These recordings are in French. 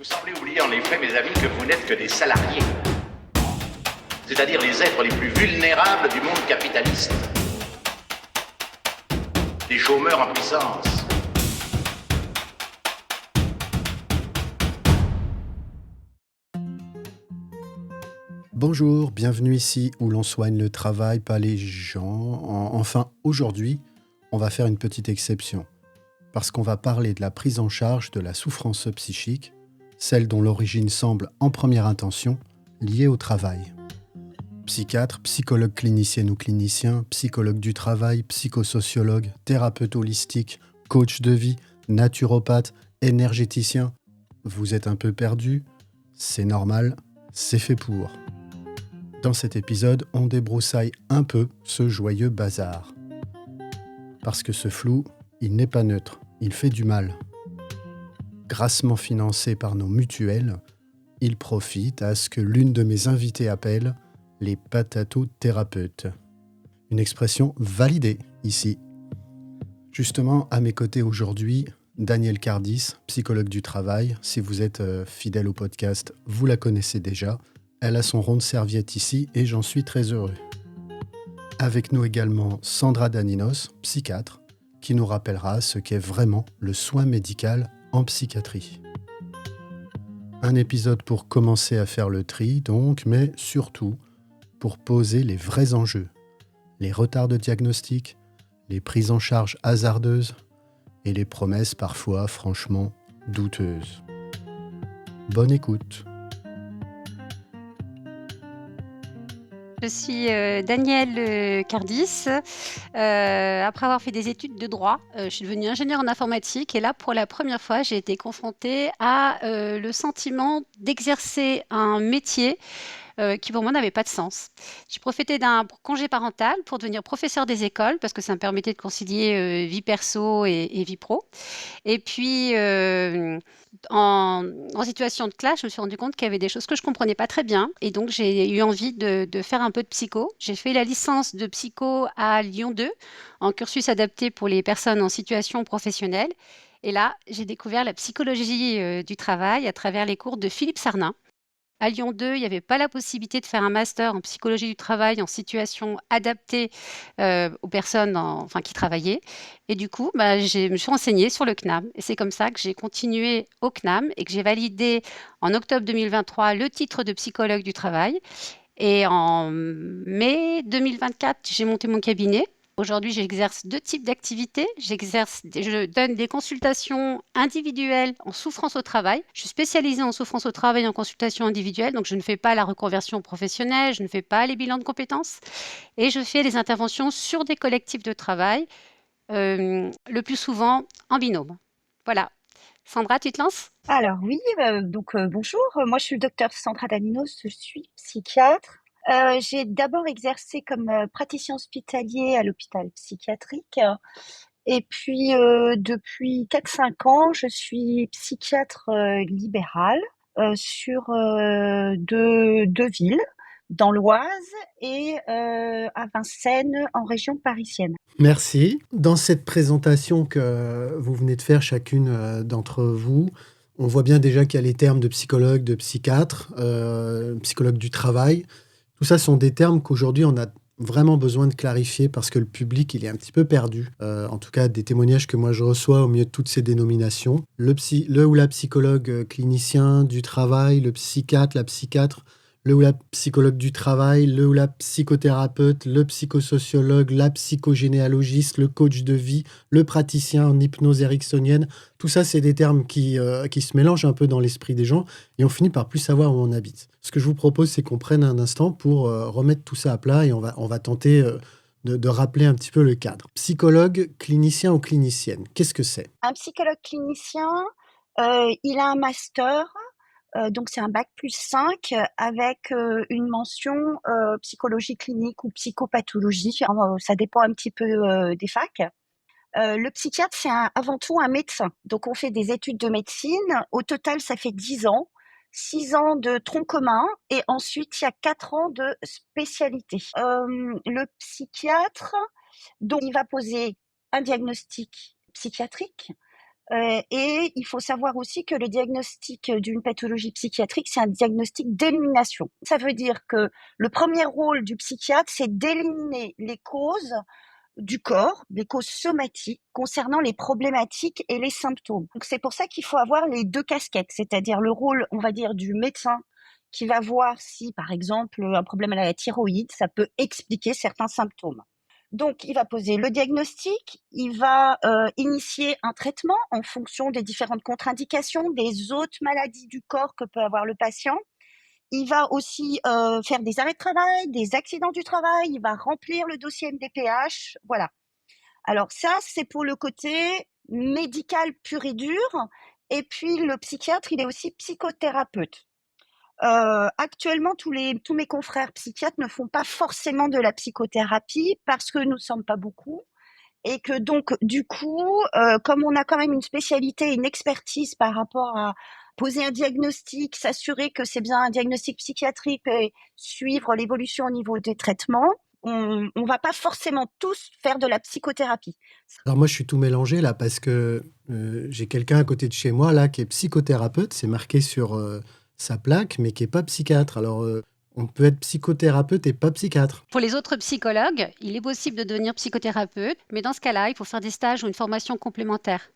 Vous semblez oublier en effet, mes amis, que vous n'êtes que des salariés. C'est-à-dire les êtres les plus vulnérables du monde capitaliste. Des chômeurs en puissance. Bonjour, bienvenue ici où l'on soigne le travail, pas les gens. Enfin, aujourd'hui, on va faire une petite exception. Parce qu'on va parler de la prise en charge de la souffrance psychique, celle dont l'origine semble, en première intention, liée au travail. Psychiatre, psychologue clinicienne ou clinicien, psychologue du travail, psychosociologue, thérapeute holistique, coach de vie, naturopathe, énergéticien. Vous êtes un peu perdu? C'est normal, c'est fait pour. Dans cet épisode, on débroussaille un peu ce joyeux bazar. Parce que ce flou, il n'est pas neutre, il fait du mal. Grassement financé par nos mutuelles, il profite à ce que l'une de mes invitées appelle les patatothérapeutes. Une expression validée ici. Justement, à mes côtés aujourd'hui, Danielle Cardis, psychologue du travail. Si vous êtes fidèle au podcast, vous la connaissez déjà. Elle a son rond de serviette ici et j'en suis très heureux. Avec nous également Sandra Daninos, psychiatre, qui nous rappellera ce qu'est vraiment le soin médical en psychiatrie. Un épisode pour commencer à faire le tri, donc, mais surtout pour poser les vrais enjeux. Les retards de diagnostic, les prises en charge hasardeuses et les promesses parfois franchement douteuses. Bonne écoute. Je suis Danielle Cardis. Après avoir fait des études de droit, je suis devenue ingénieure en informatique et là, pour la première fois, j'ai été confrontée à le sentiment d'exercer un métier qui pour moi n'avait pas de sens. J'ai profité d'un congé parental pour devenir professeure des écoles parce que ça me permettait de concilier vie perso et vie pro. Et puis, en situation de classe, je me suis rendu compte qu'il y avait des choses que je comprenais pas très bien et donc j'ai eu envie de faire un peu de psycho. J'ai fait la licence de psycho à Lyon 2 en cursus adapté pour les personnes en situation professionnelle et là, j'ai découvert la psychologie, du travail à travers les cours de Philippe Sarnin. À Lyon 2, il n'y avait pas la possibilité de faire un master en psychologie du travail en situation adaptée, aux personnes qui travaillaient et du coup, je me suis renseignée sur le CNAM et c'est comme ça que j'ai continué au CNAM et que j'ai validé en octobre 2023 le titre de psychologue du travail et en mai 2024, j'ai monté mon cabinet. Aujourd'hui, j'exerce 2 types d'activités. Je donne des consultations individuelles en souffrance au travail. Je suis spécialisée en souffrance au travail en consultation individuelle, donc je ne fais pas la reconversion professionnelle, je ne fais pas les bilans de compétences et je fais des interventions sur des collectifs de travail, le plus souvent en binôme. Voilà. Sandra, tu te lances? Alors oui, bonjour, moi je suis le docteur Sandra Daninos, je suis psychiatre. J'ai d'abord exercé comme, praticien hospitalier à l'hôpital psychiatrique, et puis, depuis 4-5 ans, je suis psychiatre, libérale, sur, 2 villes, dans l'Oise et à Vincennes, en région parisienne. Merci. Dans cette présentation que vous venez de faire chacune d'entre vous, on voit bien déjà qu'il y a les termes de psychologue, de psychiatre, psychologue du travail. Tout ça sont des termes qu'aujourd'hui on a vraiment besoin de clarifier parce que le public il est un petit peu perdu. En tout cas, des témoignages que moi je reçois au milieu de toutes ces dénominations. Le ou la psychologue clinicien du travail, le psychiatre, la psychiatre, le ou la psychologue du travail, le ou la psychothérapeute, le psychosociologue, la psychogénéalogiste, le coach de vie, le praticien en hypnose ericksonienne. Tout ça, c'est des termes qui se mélangent un peu dans l'esprit des gens et on finit par plus savoir où on habite. Ce que je vous propose, c'est qu'on prenne un instant pour remettre tout ça à plat et on va tenter de rappeler un petit peu le cadre. Psychologue, clinicien ou clinicienne, qu'est-ce que c'est? Un psychologue clinicien, il a un master, donc c'est un bac+5 avec, une mention, psychologie clinique ou psychopathologie, ça dépend un petit peu, des facs. Le psychiatre, c'est avant tout un médecin. Donc on fait des études de médecine. Au total, ça fait 10 ans. 6 ans de tronc commun et ensuite il y a 4 ans de spécialité. Le psychiatre, donc il va poser un diagnostic psychiatrique, Et il faut savoir aussi que le diagnostic d'une pathologie psychiatrique, c'est un diagnostic d'élimination. Ça veut dire que le premier rôle du psychiatre, c'est d'éliminer les causes du corps, les causes somatiques concernant les problématiques et les symptômes. Donc c'est pour ça qu'il faut avoir les deux casquettes, c'est-à-dire le rôle, on va dire, du médecin qui va voir si, par exemple, un problème à la thyroïde, ça peut expliquer certains symptômes. Donc, il va poser le diagnostic, il va initier un traitement en fonction des différentes contre-indications, des autres maladies du corps que peut avoir le patient. Il va aussi faire des arrêts de travail, des accidents du travail, il va remplir le dossier MDPH, voilà. Alors ça, c'est pour le côté médical pur et dur. Et puis, le psychiatre, il est aussi psychothérapeute. Actuellement, tous mes confrères psychiatres ne font pas forcément de la psychothérapie parce que nous ne sommes pas beaucoup et que donc du coup, comme on a quand même une spécialité, une expertise par rapport à poser un diagnostic, s'assurer que c'est bien un diagnostic psychiatrique et suivre l'évolution au niveau des traitements, on va pas forcément tous faire de la psychothérapie. Alors moi, je suis tout mélangé là parce que j'ai quelqu'un à côté de chez moi là qui est psychothérapeute, c'est marqué sur sa plaque, mais qui est pas psychiatre. Alors on peut être psychothérapeute et pas psychiatre. Pour les autres psychologues, il est possible de devenir psychothérapeute, mais dans ce cas-là, il faut faire des stages ou une formation complémentaire.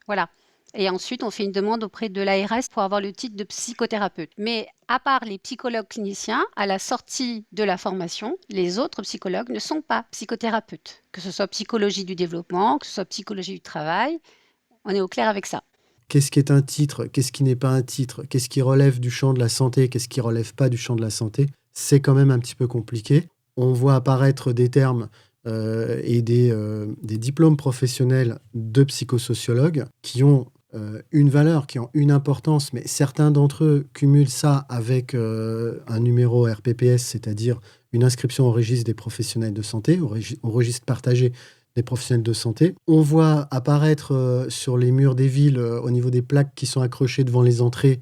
Voilà. Et ensuite, on fait une demande auprès de l'ARS pour avoir le titre de psychothérapeute. Mais à part les psychologues cliniciens, à la sortie de la formation, les autres psychologues ne sont pas psychothérapeutes. Que ce soit psychologie du développement, que ce soit psychologie du travail, on est au clair avec ça. Qu'est-ce qui est un titre? Qu'est-ce qui n'est pas un titre? Qu'est-ce qui relève du champ de la santé? Qu'est-ce qui relève pas du champ de la santé? C'est quand même un petit peu compliqué. On voit apparaître des termes et des diplômes professionnels de psychosociologues qui ont une valeur, qui ont une importance, mais certains d'entre eux cumulent ça avec un numéro RPPS, c'est-à-dire une inscription au registre des professionnels de santé, au registre partagé des professionnels de santé. On voit apparaître sur les murs des villes, au niveau des plaques qui sont accrochées devant les entrées,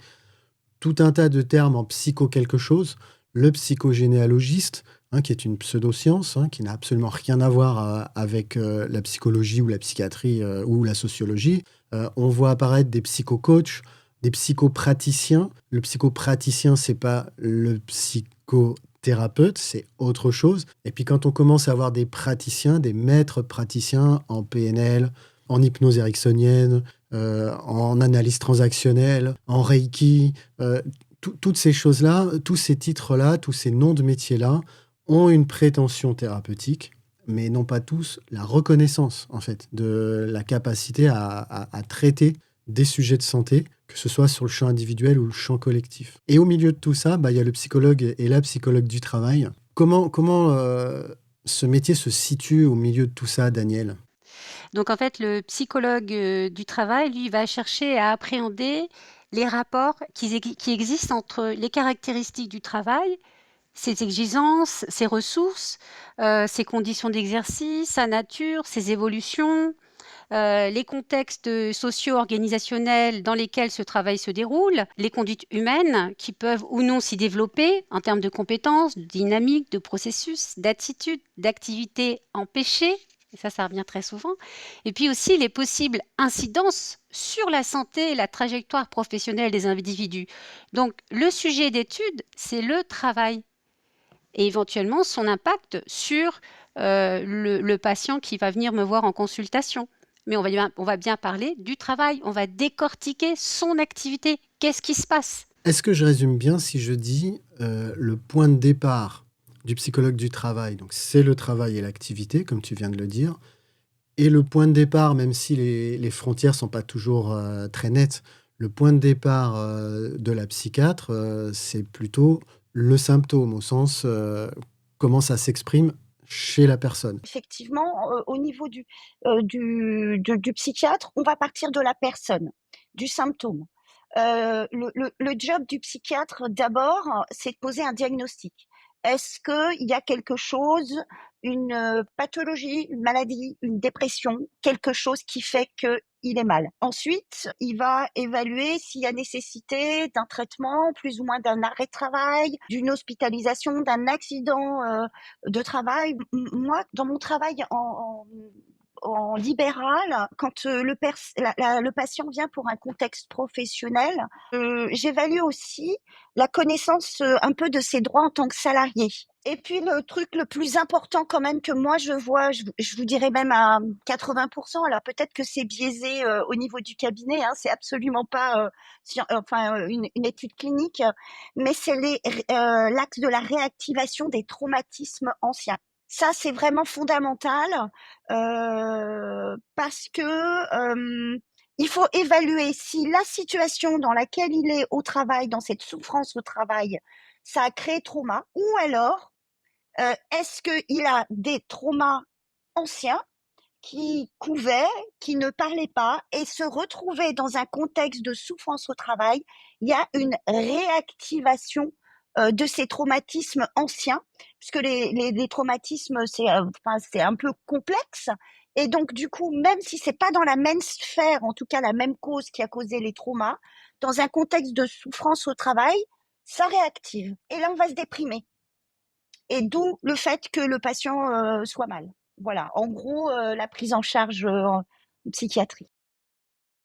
tout un tas de termes en psycho quelque chose. Le psychogénéalogiste, qui est une pseudo-science, qui n'a absolument rien à voir avec la psychologie ou la psychiatrie ou la sociologie. On voit apparaître des psychocoachs, des psychopraticiens. Le psychopraticien, c'est pas le psychothérapeute, c'est autre chose. Et puis quand on commence à avoir des praticiens, des maîtres praticiens en PNL, en hypnose ericksonienne, en analyse transactionnelle, en Reiki, toutes ces choses-là, tous ces titres-là, tous ces noms de métiers-là ont une prétention thérapeutique, mais non pas tous la reconnaissance, en fait, de la capacité à traiter des sujets de santé, que ce soit sur le champ individuel ou le champ collectif. Et au milieu de tout ça, il y a le psychologue et la psychologue du travail. Comment ce métier se situe au milieu de tout ça, Daniel ? Donc en fait, le psychologue du travail, lui, va chercher à appréhender les rapports qui existent entre les caractéristiques du travail, ses exigences, ses ressources, ses conditions d'exercice, sa nature, ses évolutions, les contextes socio-organisationnels dans lesquels ce travail se déroule, les conduites humaines qui peuvent ou non s'y développer en termes de compétences, de dynamique, de processus, d'attitude, d'activité empêchée. Et ça revient très souvent. Et puis aussi les possibles incidences sur la santé et la trajectoire professionnelle des individus. Donc, le sujet d'étude, c'est le travail et éventuellement son impact sur le patient qui va venir me voir en consultation. Mais on va bien parler du travail. On va décortiquer son activité. Qu'est-ce qui se passe? Est-ce que je résume bien si je dis le point de départ du psychologue du travail, donc c'est le travail et l'activité, comme tu viens de le dire, et le point de départ, même si les frontières ne sont pas toujours très nettes, le point de départ de la psychiatre, c'est plutôt le symptôme, au sens comment ça s'exprime chez la personne. Effectivement, au niveau du psychiatre, on va partir de la personne, du symptôme. Le job du psychiatre, d'abord, c'est de poser un diagnostic. Est-ce qu'il y a quelque chose, une pathologie, une maladie, une dépression, quelque chose qui fait qu'il est mal? Ensuite, il va évaluer s'il y a nécessité d'un traitement, plus ou moins d'un arrêt de travail, d'une hospitalisation, d'un accident de travail. Moi, dans mon travail en libéral, quand le patient vient pour un contexte professionnel, j'évalue aussi la connaissance un peu de ses droits en tant que salarié. Et puis le truc le plus important quand même que moi je vois, je vous dirais même à 80%, alors peut-être que c'est biaisé au niveau du cabinet, hein, c'est absolument pas une étude clinique, mais c'est l'axe de la réactivation des traumatismes anciens. Ça, c'est vraiment fondamental parce que il faut évaluer si la situation dans laquelle il est au travail, dans cette souffrance au travail, ça a créé trauma, ou alors est-ce qu'il a des traumas anciens qui couvaient, qui ne parlaient pas, et se retrouver dans un contexte de souffrance au travail, il y a une réactivation de ces traumatismes anciens, puisque les traumatismes, c'est un peu complexe. Et donc, du coup, même si c'est pas dans la même sphère, en tout cas la même cause qui a causé les traumas, dans un contexte de souffrance au travail, ça réactive. Et là, on va se déprimer. Et d'où le fait que le patient soit mal. Voilà, en gros, la prise en charge en psychiatrie.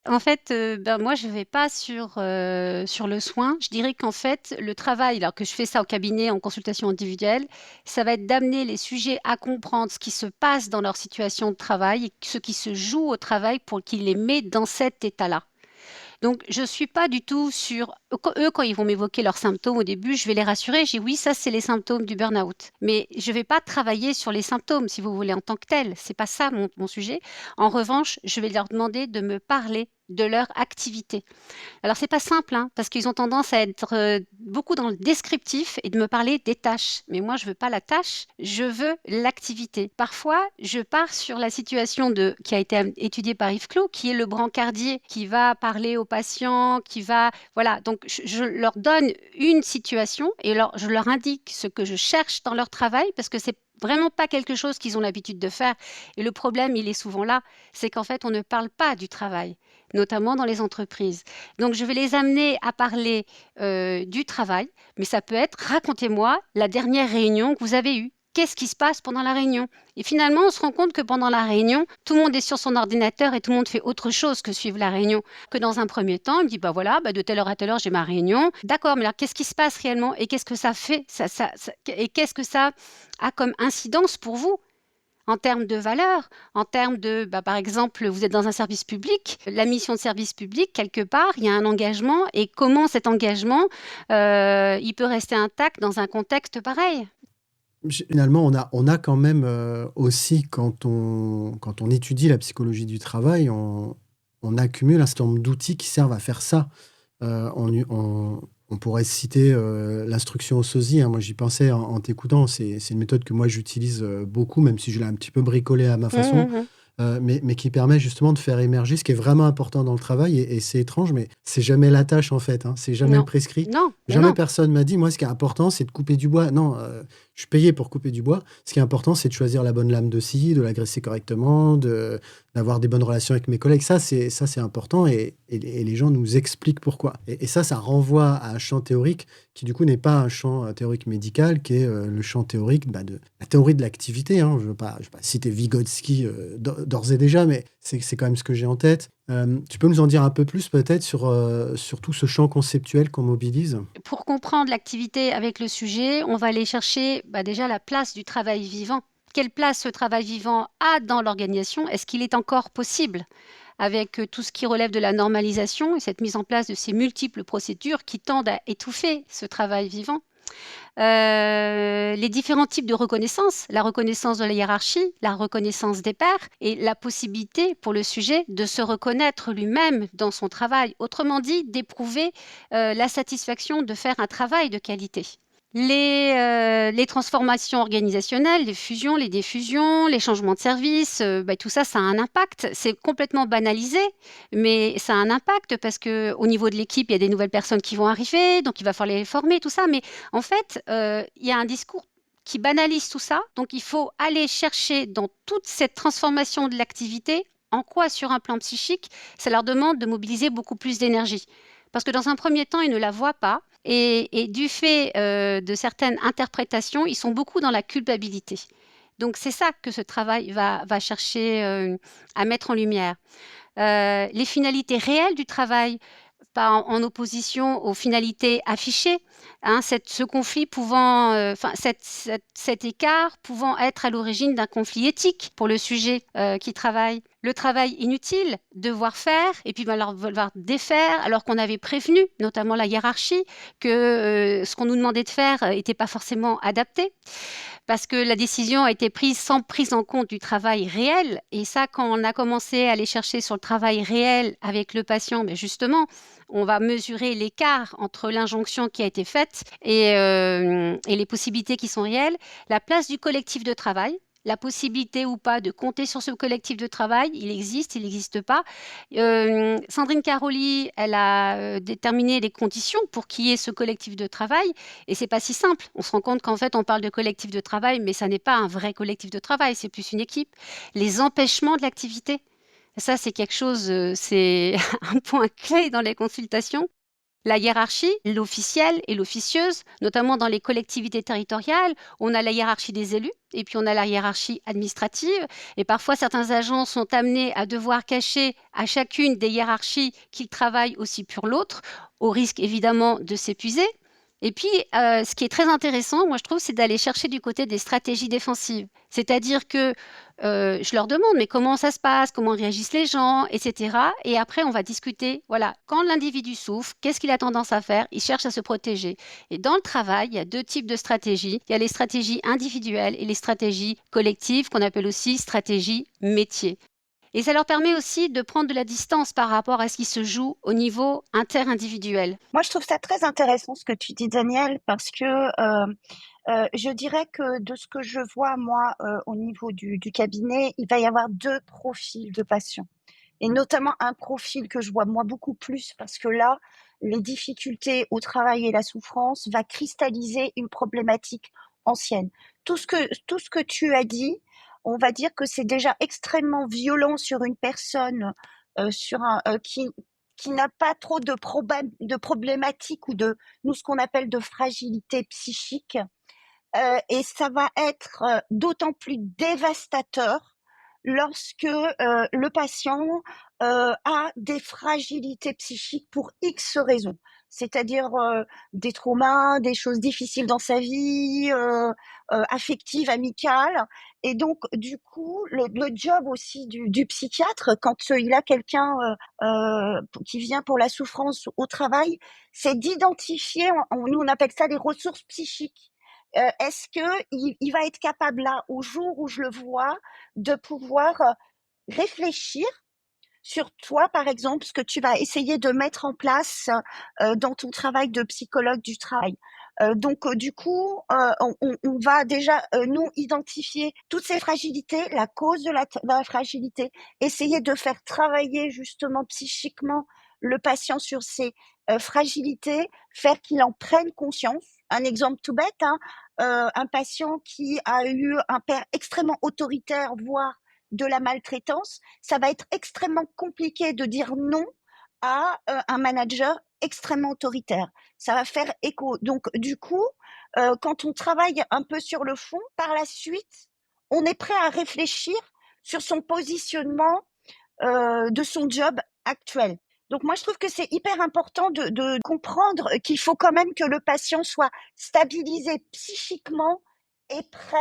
En fait, moi, je vais pas sur le soin. Je dirais qu'en fait, le travail, alors que je fais ça au cabinet, en consultation individuelle, ça va être d'amener les sujets à comprendre ce qui se passe dans leur situation de travail et ce qui se joue au travail pour qu'ils les mettent dans cet état-là. Donc, je ne suis pas du tout sur... Eux, quand ils vont m'évoquer leurs symptômes au début, je vais les rassurer. Je dis oui, ça, c'est les symptômes du burn-out. Mais je ne vais pas travailler sur les symptômes, si vous voulez, en tant que tels. Ce n'est pas ça mon sujet. En revanche, je vais leur demander de me parler de leur activité. Alors, c'est pas simple, hein, parce qu'ils ont tendance à être beaucoup dans le descriptif et de me parler des tâches. Mais moi, je veux pas la tâche, je veux l'activité. Parfois, je pars sur la situation qui a été étudiée par Yves Clou, qui est le brancardier, qui va parler aux patients, qui va... Voilà, donc je leur donne une situation et je leur indique ce que je cherche dans leur travail, parce que c'est vraiment pas quelque chose qu'ils ont l'habitude de faire. Et le problème, il est souvent là, c'est qu'en fait, on ne parle pas du travail, notamment dans les entreprises. Donc, je vais les amener à parler du travail, mais ça peut être, racontez-moi la dernière réunion que vous avez eue. Qu'est-ce qui se passe pendant la réunion? Et finalement, on se rend compte que pendant la réunion, tout le monde est sur son ordinateur et tout le monde fait autre chose que suivre la réunion. Que dans un premier temps, il me dit, bah voilà, de telle heure à telle heure, j'ai ma réunion. D'accord, mais alors qu'est-ce qui se passe réellement? Et qu'est-ce que ça fait? Et qu'est-ce que ça a comme incidence pour vous? En termes de valeur, en termes de, par exemple, vous êtes dans un service public, la mission de service public, quelque part, il y a un engagement, et comment cet engagement, il peut rester intact dans un contexte pareil? Finalement, on a quand même aussi, quand on étudie la psychologie du travail, on accumule un certain nombre d'outils qui servent à faire ça. On pourrait citer l'instruction au sosie, hein. Moi, j'y pensais en t'écoutant. C'est une méthode que moi, j'utilise beaucoup, même si je l'ai un petit peu bricolée à ma façon, mais qui permet justement de faire émerger ce qui est vraiment important dans le travail. Et c'est étrange, mais c'est jamais la tâche, en fait, hein. C'est jamais Non. le prescrit. Non, mais Jamais non. personne m'a dit, moi, ce qui est important, c'est de couper du bois. Non, je suis payé pour couper du bois. Ce qui est important, c'est de choisir la bonne lame de scie, de l'agresser correctement, d'avoir des bonnes relations avec mes collègues. Ça, c'est important, et les gens nous expliquent pourquoi. Et ça renvoie à un champ théorique qui, du coup, n'est pas un champ théorique médical, qui est le champ théorique de la théorie de l'activité, hein. Je veux pas citer Vygotsky d'ores et déjà, mais c'est quand même ce que j'ai en tête. Tu peux nous en dire un peu plus, peut-être, sur tout ce champ conceptuel qu'on mobilise? Pour comprendre l'activité avec le sujet, on va aller chercher déjà la place du travail vivant. Quelle place ce travail vivant a dans l'organisation? Est-ce qu'il est encore possible avec tout ce qui relève de la normalisation et cette mise en place de ces multiples procédures qui tendent à étouffer ce travail vivant? Les différents types de reconnaissance, la reconnaissance de la hiérarchie, la reconnaissance des pairs et la possibilité pour le sujet de se reconnaître lui-même dans son travail. Autrement dit, d'éprouver la satisfaction de faire un travail de qualité. Les transformations organisationnelles, les fusions, les diffusions, les changements de service, tout ça, ça a un impact. C'est complètement banalisé, mais ça a un impact parce qu'au niveau de l'équipe, il y a des nouvelles personnes qui vont arriver, donc il va falloir les former, tout ça. Mais en fait, il y a un discours qui banalise tout ça. Donc il faut aller chercher dans toute cette transformation de l'activité, en quoi sur un plan psychique, ça leur demande de mobiliser beaucoup plus d'énergie. Parce que dans un premier temps, ils ne la voient pas. Et du fait de certaines interprétations, ils sont beaucoup dans la culpabilité. Donc c'est ça que ce travail va chercher à mettre en lumière. Les finalités réelles du travail, pas en opposition aux finalités affichées, hein, ce conflit pouvant, enfin cet écart pouvant être à l'origine d'un conflit éthique pour le sujet qui travaille. Le travail inutile, devoir faire, et puis alors devoir défaire, alors qu'on avait prévenu, notamment la hiérarchie, que ce qu'on nous demandait de faire n'était pas forcément adapté, parce que la décision a été prise sans prise en compte du travail réel. Et ça, quand on a commencé à aller chercher sur le travail réel avec le patient, mais justement, on va mesurer l'écart entre l'injonction qui a été faite et les possibilités qui sont réelles, la place du collectif de travail, la possibilité ou pas de compter sur ce collectif de travail, il existe, il n'existe pas. Sandrine Caroli, elle a déterminé les conditions pour qu'il y ait ce collectif de travail, et c'est pas si simple. On se rend compte qu'en fait, on parle de collectif de travail, mais ça n'est pas un vrai collectif de travail, c'est plus une équipe. Les empêchements de l'activité, ça, c'est quelque chose, c'est un point clé dans les consultations. La hiérarchie, l'officielle et l'officieuse, notamment dans les collectivités territoriales, on a la hiérarchie des élus et puis on a la hiérarchie administrative. Et parfois, certains agents sont amenés à devoir cacher à chacune des hiérarchies qu'ils travaillent aussi pour l'autre, au risque évidemment de s'épuiser. Et puis, ce qui est très intéressant, moi je trouve, c'est d'aller chercher du côté des stratégies défensives. C'est-à-dire que je leur demande, mais comment ça se passe, comment réagissent les gens, etc. Et après, on va discuter, voilà, quand l'individu souffre, qu'est-ce qu'il a tendance à faire? Il cherche à se protéger. Et dans le travail, il y a deux types de stratégies. Il y a les stratégies individuelles et les stratégies collectives, qu'on appelle aussi stratégies métiers. Et ça leur permet aussi de prendre de la distance par rapport à ce qui se joue au niveau interindividuel. Moi, je trouve ça très intéressant ce que tu dis, Daniel, parce que je dirais que de ce que je vois, moi, au niveau du cabinet, il va y avoir deux profils de patients. Et notamment un profil que je vois moi beaucoup plus, parce que là, les difficultés au travail et la souffrance va cristalliser une problématique ancienne. Tout ce que tu as dit, on va dire que c'est déjà extrêmement violent sur une personne qui n'a pas trop de problématiques ou de nous ce qu'on appelle de fragilité psychique. Et ça va être d'autant plus dévastateur lorsque le patient a des fragilités psychiques pour X raisons. C'est-à-dire des traumas, des choses difficiles dans sa vie, affectives, amicales. Et donc, du coup, le job aussi du psychiatre, quand il a quelqu'un qui vient pour la souffrance au travail, c'est d'identifier, nous on appelle ça les ressources psychiques. Est-ce qu'il va être capable là, au jour où je le vois, de pouvoir réfléchir sur toi, par exemple, ce que tu vas essayer de mettre en place dans ton travail de psychologue du travail. Donc, du coup, on va déjà, nous, identifier toutes ces fragilités, la cause de la fragilité, essayer de faire travailler justement psychiquement le patient sur ses fragilités, faire qu'il en prenne conscience. Un exemple tout bête, hein, un patient qui a eu un père extrêmement autoritaire, voire de la maltraitance, ça va être extrêmement compliqué de dire non à un manager extrêmement autoritaire. Ça va faire écho. Donc, du coup, quand on travaille un peu sur le fond, par la suite, on est prêt à réfléchir sur son positionnement de son job actuel. Donc moi, je trouve que c'est hyper important de comprendre qu'il faut quand même que le patient soit stabilisé psychiquement et prêt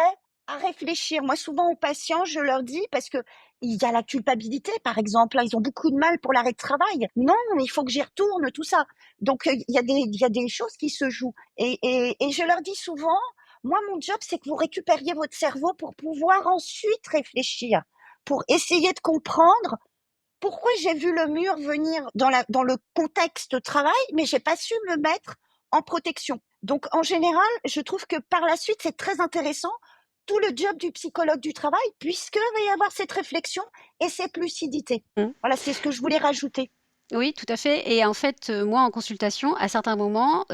à réfléchir. Moi, souvent aux patients, je leur dis, parce que il y a la culpabilité, par exemple, là, ils ont beaucoup de mal pour l'arrêt de travail. Non, il faut que j'y retourne, tout ça. Donc, il y a des choses qui se jouent. Et je leur dis souvent, moi, mon job, c'est que vous récupériez votre cerveau pour pouvoir ensuite réfléchir, pour essayer de comprendre pourquoi j'ai vu le mur venir dans le contexte travail, mais j'ai pas su me mettre en protection. Donc, en général, je trouve que par la suite, c'est très intéressant, tout le job du psychologue du travail, puisqu'il va y avoir cette réflexion et cette lucidité. Mmh. Voilà, c'est ce que je voulais rajouter. Oui, tout à fait. Et en fait, moi, en consultation, à certains moments,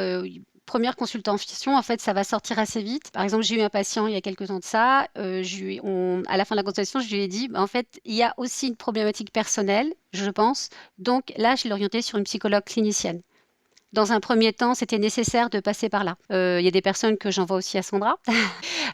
première consultation, en fait, ça va sortir assez vite. Par exemple, j'ai eu un patient il y a quelques temps de ça. À la fin de la consultation, je lui ai dit, bah, en fait, il y a aussi une problématique personnelle, je pense. Donc là, je l'ai orienté sur une psychologue clinicienne. Dans un premier temps, c'était nécessaire de passer par là. Il y a des personnes que j'envoie aussi à Sandra.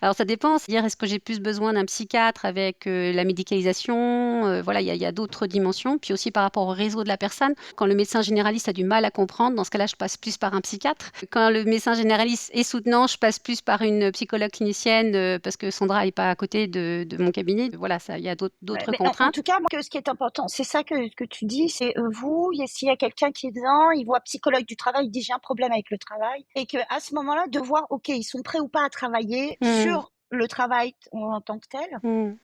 Alors ça dépend, c'est-à-dire est-ce que j'ai plus besoin d'un psychiatre avec la médicalisation, voilà, il y a d'autres dimensions. Puis aussi par rapport au réseau de la personne, quand le médecin généraliste a du mal à comprendre, dans ce cas-là, je passe plus par un psychiatre. Quand le médecin généraliste est soutenant, je passe plus par une psychologue clinicienne parce que Sandra n'est pas à côté de mon cabinet. Voilà, ça, il y a d'autres Mais en contraintes. tout cas, moi, ce qui est important, c'est ça que tu dis, c'est vous, s'il y a quelqu'un qui est dedans, il voit psychologue du travail, il dit j'ai un problème avec le travail, et que à ce moment-là, de voir, ok, ils sont prêts ou pas à travailler sur le travail en tant que tel.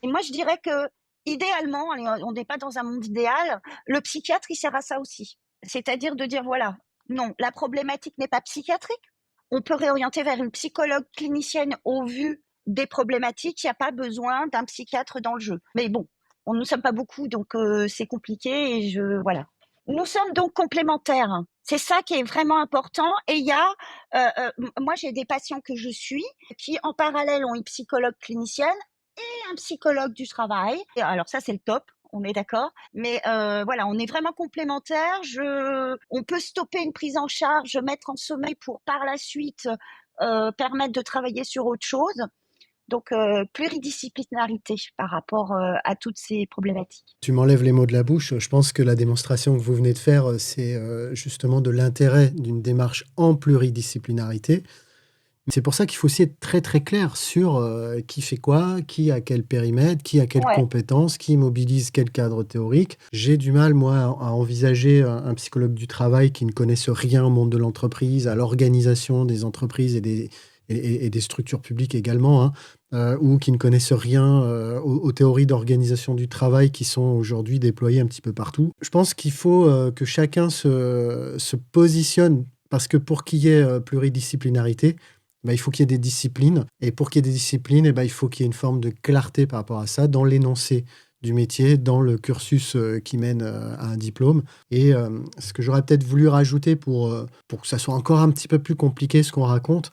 Et moi, je dirais que idéalement, on n'est pas dans un monde idéal, le psychiatre, il sert à ça aussi. C'est-à-dire de dire, voilà, non, la problématique n'est pas psychiatrique, on peut réorienter vers une psychologue clinicienne au vu des problématiques, il n'y a pas besoin d'un psychiatre dans le jeu. Mais bon, nous ne sommes pas beaucoup, donc c'est compliqué et voilà. Nous sommes donc complémentaires. C'est ça qui est vraiment important. Et il y a, moi j'ai des patients que je suis qui en parallèle ont une psychologue clinicienne et un psychologue du travail. Et alors ça c'est le top. On est d'accord, mais voilà, on est vraiment complémentaires. On peut stopper une prise en charge, mettre en sommeil pour par la suite permettre de travailler sur autre chose. Donc, pluridisciplinarité par rapport à toutes ces problématiques. Tu m'enlèves les mots de la bouche. Je pense que la démonstration que vous venez de faire, c'est justement de l'intérêt d'une démarche en pluridisciplinarité. C'est pour ça qu'il faut aussi être très très clair sur qui fait quoi, qui a quel périmètre, qui a quelles compétences, qui mobilise quel cadre théorique. J'ai du mal, moi, à envisager un psychologue du travail qui ne connaisse rien au monde de l'entreprise, à l'organisation des entreprises et des structures publiques également, ou qui ne connaissent rien aux théories d'organisation du travail qui sont aujourd'hui déployées un petit peu partout. Je pense qu'il faut que chacun se positionne, parce que pour qu'il y ait pluridisciplinarité, il faut qu'il y ait des disciplines. Et pour qu'il y ait des disciplines, il faut qu'il y ait une forme de clarté par rapport à ça, dans l'énoncé du métier, dans le cursus qui mène à un diplôme. Et ce que j'aurais peut-être voulu rajouter pour que ça soit encore un petit peu plus compliqué ce qu'on raconte,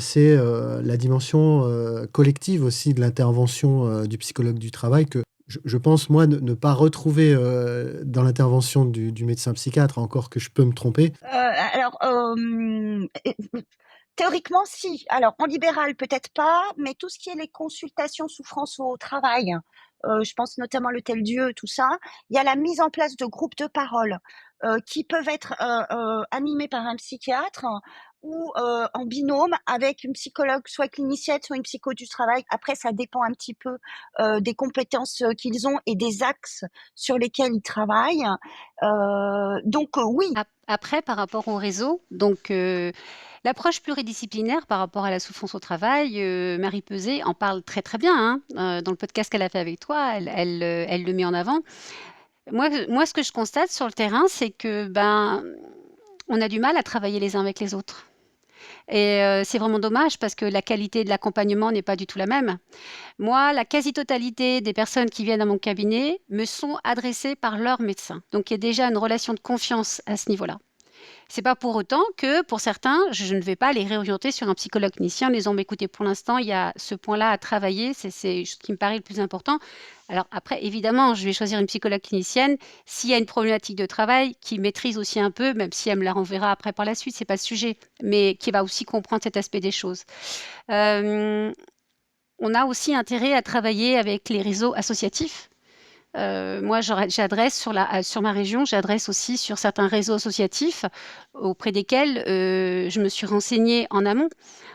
c'est la dimension collective aussi de l'intervention du psychologue du travail que je pense, moi, ne pas retrouver dans l'intervention du médecin psychiatre, encore que je peux me tromper. Théoriquement, si. Alors, en libéral, peut-être pas, mais tout ce qui est les consultations souffrance au travail, je pense notamment le tel Dieu, tout ça, il y a la mise en place de groupes de parole qui peuvent être animés par un psychiatre ou en binôme avec une psychologue, soit clinicienne, soit une psycho du travail. Après, ça dépend un petit peu des compétences qu'ils ont et des axes sur lesquels ils travaillent. Donc, oui. Après, par rapport au réseau, donc l'approche pluridisciplinaire par rapport à la souffrance au travail, Marie Peset en parle très très bien dans le podcast qu'elle a fait avec toi, elle le met en avant. Moi, ce que je constate sur le terrain, c'est que on a du mal à travailler les uns avec les autres. Et c'est vraiment dommage parce que la qualité de l'accompagnement n'est pas du tout la même. Moi, la quasi-totalité des personnes qui viennent à mon cabinet me sont adressées par leur médecin. Donc, il y a déjà une relation de confiance à ce niveau-là. C'est pas pour autant que, pour certains, je ne vais pas les réorienter sur un psychologue clinicien en disant, écoutez, pour l'instant, il y a ce point-là à travailler, c'est ce qui me paraît le plus important. Alors après, évidemment, je vais choisir une psychologue clinicienne s'il y a une problématique de travail qui maîtrise aussi un peu, même si elle me la renverra après par la suite, c'est pas le sujet, mais qui va aussi comprendre cet aspect des choses. On a aussi intérêt à travailler avec les réseaux associatifs. Moi, j'adresse sur ma région, j'adresse aussi sur certains réseaux associatifs auprès desquels je me suis renseignée en amont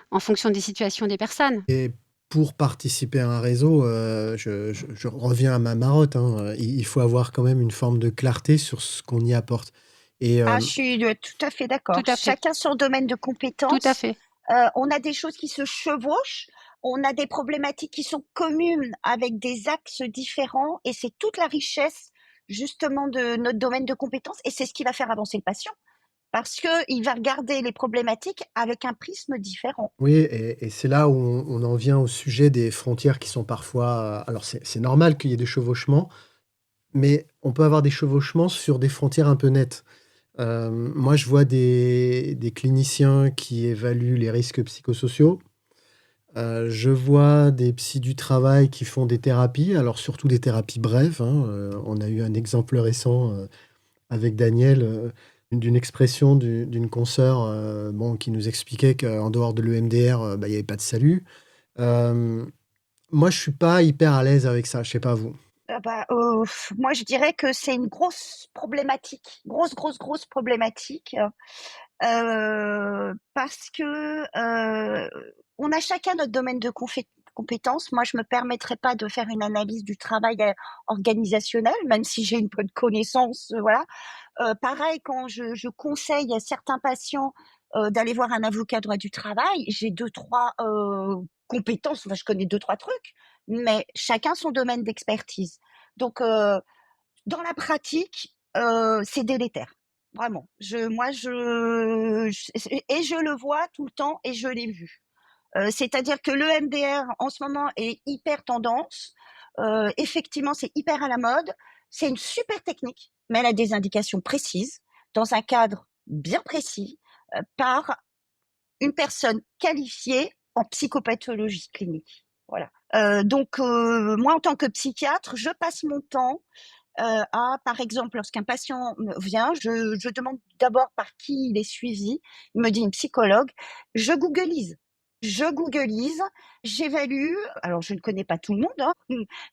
en fonction des situations des personnes. Et pour participer à un réseau, je reviens à ma marotte, il faut avoir quand même une forme de clarté sur ce qu'on y apporte. Et, je suis tout à fait d'accord. Tout à fait. Chacun son domaine de compétence. Tout à fait. On a des choses qui se chevauchent, on a des problématiques qui sont communes avec des axes différents et c'est toute la richesse justement de notre domaine de compétences et c'est ce qui va faire avancer le patient parce qu'il va regarder les problématiques avec un prisme différent. Oui, et c'est là où on en vient au sujet des frontières qui sont parfois... alors c'est normal qu'il y ait des chevauchements, mais on peut avoir des chevauchements sur des frontières un peu nettes. Moi, je vois des cliniciens qui évaluent les risques psychosociaux. Je vois des psys du travail qui font des thérapies, alors surtout des thérapies brèves. On a eu un exemple récent avec Daniel d'une expression d'une consoeur bon, qui nous expliquait qu'en dehors de l'EMDR, bah, il n'y avait pas de salut. Euh, Moi, je suis pas hyper à l'aise avec ça. Je sais pas vous. Moi, je dirais que c'est une grosse problématique, grosse problématique, parce que on a chacun notre domaine de compétences. Moi, je me permettrai pas de faire une analyse du travail organisationnel, même si j'ai une bonne connaissance, voilà. Pareil, quand je conseille à certains patients d'aller voir un avocat droit du travail, j'ai deux, trois compétences, enfin, je connais deux, trois trucs, mais chacun son domaine d'expertise. Donc, dans la pratique, c'est délétère. Vraiment. Et je le vois tout le temps et je l'ai vu. C'est-à-dire que le MDR en ce moment est hyper tendance. Effectivement, c'est hyper à la mode. C'est une super technique, mais elle a des indications précises, dans un cadre bien précis, par une personne qualifiée en psychopathologie clinique. Voilà. Donc, moi, en tant que psychiatre, je passe mon temps par exemple, lorsqu'un patient vient, je demande d'abord par qui il est suivi. Il me dit une psychologue. Je googleise. Je googleise, j'évalue. Alors, je ne connais pas tout le monde, hein,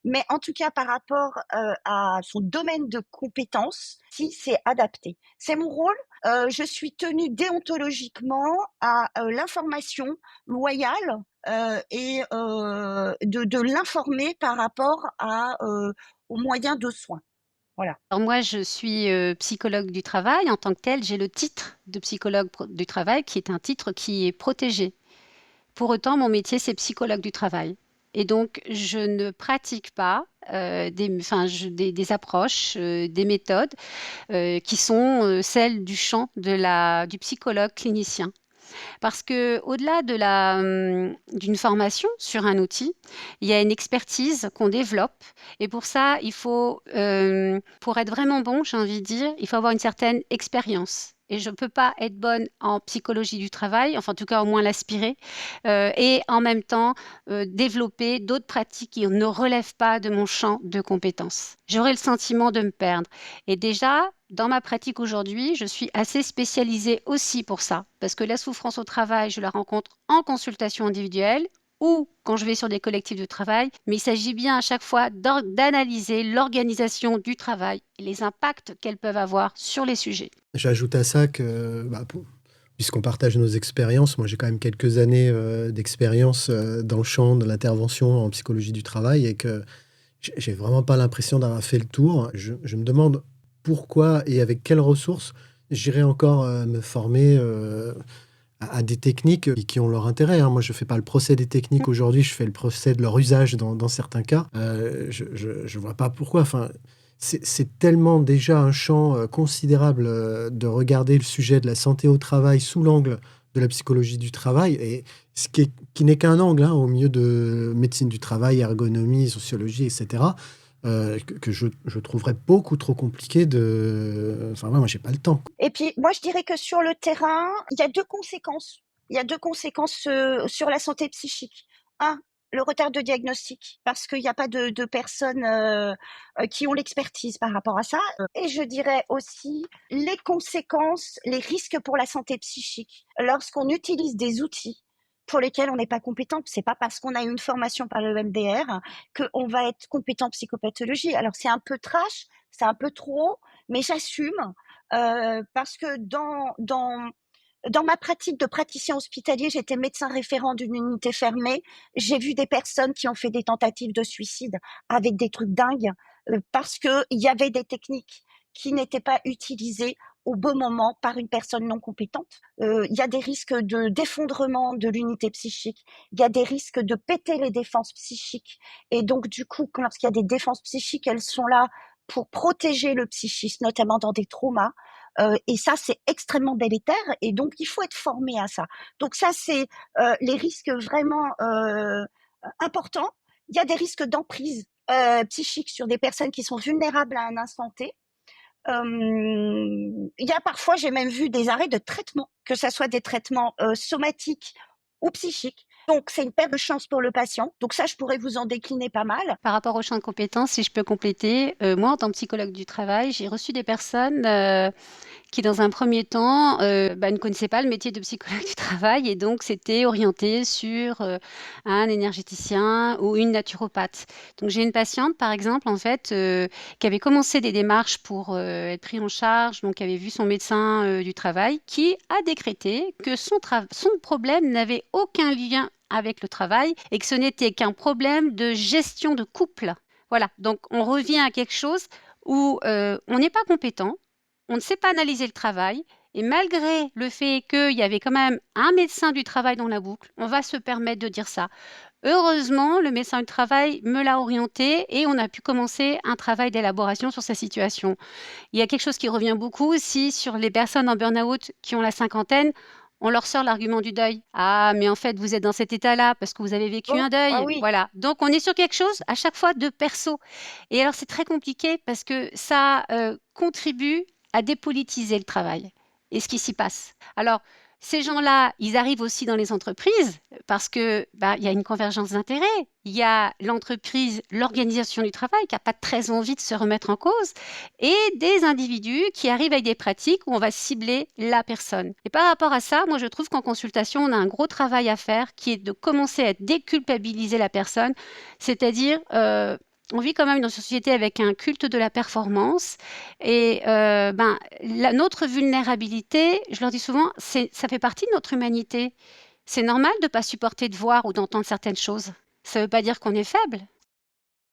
mais en tout cas, par rapport à son domaine de compétences, si c'est adapté. C'est mon rôle. Je suis tenue déontologiquement à l'information loyale et de l'informer par rapport aux moyens de soins. Voilà. Alors moi, je suis psychologue du travail. En tant que telle, j'ai le titre de psychologue du travail qui est un titre qui est protégé. Pour autant, mon métier, c'est psychologue du travail. Et donc, je ne pratique pas des approches, des méthodes qui sont celles du champ du psychologue clinicien. Parce que au-delà d'une formation sur un outil, il y a une expertise qu'on développe. Et pour ça, pour être vraiment bon, j'ai envie de dire, il faut avoir une certaine expérience. Et je ne peux pas être bonne en psychologie du travail, enfin en tout cas au moins l'aspirer, et en même temps développer d'autres pratiques qui ne relèvent pas de mon champ de compétences. J'aurais le sentiment de me perdre. Et déjà, dans ma pratique aujourd'hui, je suis assez spécialisée aussi pour ça, parce que la souffrance au travail, je la rencontre en consultation individuelle ou quand je vais sur des collectifs de travail, mais il s'agit bien à chaque fois d'analyser l'organisation du travail et les impacts qu'elles peuvent avoir sur les sujets. J'ajoute à ça que, bah, puisqu'on partage nos expériences, moi j'ai quand même quelques années d'expérience dans le champ de l'intervention en psychologie du travail et que j'ai vraiment pas l'impression d'avoir fait le tour. Je me demande pourquoi et avec quelles ressources j'irai encore me former à des techniques qui ont leur intérêt, hein. Moi, je fais pas le procès des techniques aujourd'hui, je fais le procès de leur usage dans certains cas. Je vois pas pourquoi. Enfin, c'est tellement déjà un champ considérable de regarder le sujet de la santé au travail sous l'angle de la psychologie du travail, et qui n'est qu'un angle hein, au milieu de médecine du travail, ergonomie, sociologie, etc. Que je trouverais beaucoup trop compliqué de... Enfin, ouais, moi, j'ai pas le temps. Et puis, moi, je dirais que sur le terrain, il y a deux conséquences. Il y a deux conséquences sur la santé psychique. Un, le retard de diagnostic, parce qu'il n'y a pas de personnes qui ont l'expertise par rapport à ça. Et je dirais aussi les conséquences, les risques pour la santé psychique. Lorsqu'on utilise des outils pour lesquels on n'est pas compétent, c'est pas parce qu'on a eu une formation par le MDR qu'on va être compétent en psychopathologie. Alors, c'est un peu trash, c'est un peu trop, mais j'assume parce que dans ma pratique de praticien hospitalier, j'étais médecin référent d'une unité fermée. J'ai vu des personnes qui ont fait des tentatives de suicide avec des trucs dingues parce qu'il y avait des techniques qui n'étaient pas utilisées au bon moment par une personne non compétente. Il y a des risques d'effondrement de l'unité psychique. Il y a des risques de péter les défenses psychiques. Et donc, du coup, lorsqu'il y a des défenses psychiques, elles sont là pour protéger le psychisme, notamment dans des traumas. Et ça, c'est extrêmement délétère. Et donc, il faut être formé à ça. Donc, ça, c'est les risques vraiment importants. Il y a des risques d'emprise psychique sur des personnes qui sont vulnérables à un instant T. Il y a parfois, j'ai même vu des arrêts de traitement, que ça soit des traitements somatiques ou psychiques, Donc c'est une perte de chance pour le patient. Donc ça, je pourrais vous en décliner pas mal. Par rapport au champ de compétences, si je peux compléter, moi, en tant que psychologue du travail, j'ai reçu des personnes qui, dans un premier temps, ne connaissaient pas le métier de psychologue du travail et donc c'était orienté sur un énergéticien ou une naturopathe. Donc j'ai une patiente, par exemple, en fait, qui avait commencé des démarches pour être prise en charge, donc qui avait vu son médecin du travail, qui a décrété que son problème n'avait aucun lien avec le travail et que ce n'était qu'un problème de gestion de couple. Voilà, donc on revient à quelque chose où on n'est pas compétent, on ne sait pas analyser le travail, et malgré le fait qu'il y avait quand même un médecin du travail dans la boucle, on va se permettre de dire ça. Heureusement, le médecin du travail me l'a orienté et on a pu commencer un travail d'élaboration sur sa situation. Il y a quelque chose qui revient beaucoup aussi sur les personnes en burn-out qui ont la cinquantaine. On leur sort l'argument du deuil. Ah, mais en fait, vous êtes dans cet état-là parce que vous avez vécu un Ah deuil. oui. Voilà. Donc, on est sur quelque chose à chaque fois de perso. Et alors, c'est très compliqué parce que ça contribue à dépolitiser le travail et ce qui s'y passe. Alors, ces gens-là, ils arrivent aussi dans les entreprises parce que il y a une convergence d'intérêts. Il y a l'entreprise, l'organisation du travail qui n'a pas très envie de se remettre en cause et des individus qui arrivent avec des pratiques où on va cibler la personne. Et par rapport à ça, moi je trouve qu'en consultation, on a un gros travail à faire qui est de commencer à déculpabiliser la personne, c'est-à-dire on vit quand même dans une société avec un culte de la performance et notre vulnérabilité, je leur dis souvent, ça fait partie de notre humanité. C'est normal de ne pas supporter de voir ou d'entendre certaines choses. Ça ne veut pas dire qu'on est faible.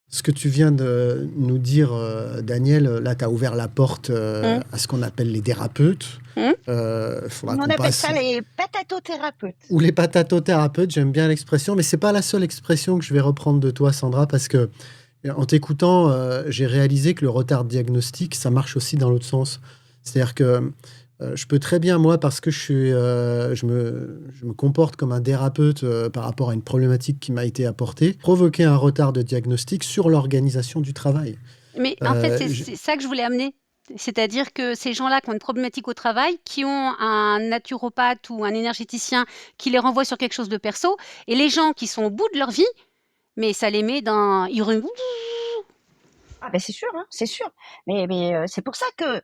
Ce que tu viens de nous dire, Daniel, là, tu as ouvert la porte à ce qu'on appelle les thérapeutes. On appelle ça les patatothérapeutes. Ou les patatothérapeutes, j'aime bien l'expression, mais ce n'est pas la seule expression que je vais reprendre de toi, Sandra, parce que en t'écoutant, j'ai réalisé que le retard diagnostique, ça marche aussi dans l'autre sens. C'est-à-dire que je peux très bien, moi, parce que je me comporte comme un thérapeute par rapport à une problématique qui m'a été apportée, provoquer un retard de diagnostic sur l'organisation du travail. Mais en fait, c'est ça que je voulais amener. C'est-à-dire que ces gens-là qui ont une problématique au travail, qui ont un naturopathe ou un énergéticien qui les renvoie sur quelque chose de perso, et les gens qui sont au bout de leur vie, mais ça les met dans... Ah ben c'est sûr, hein, c'est sûr. Mais c'est pour ça que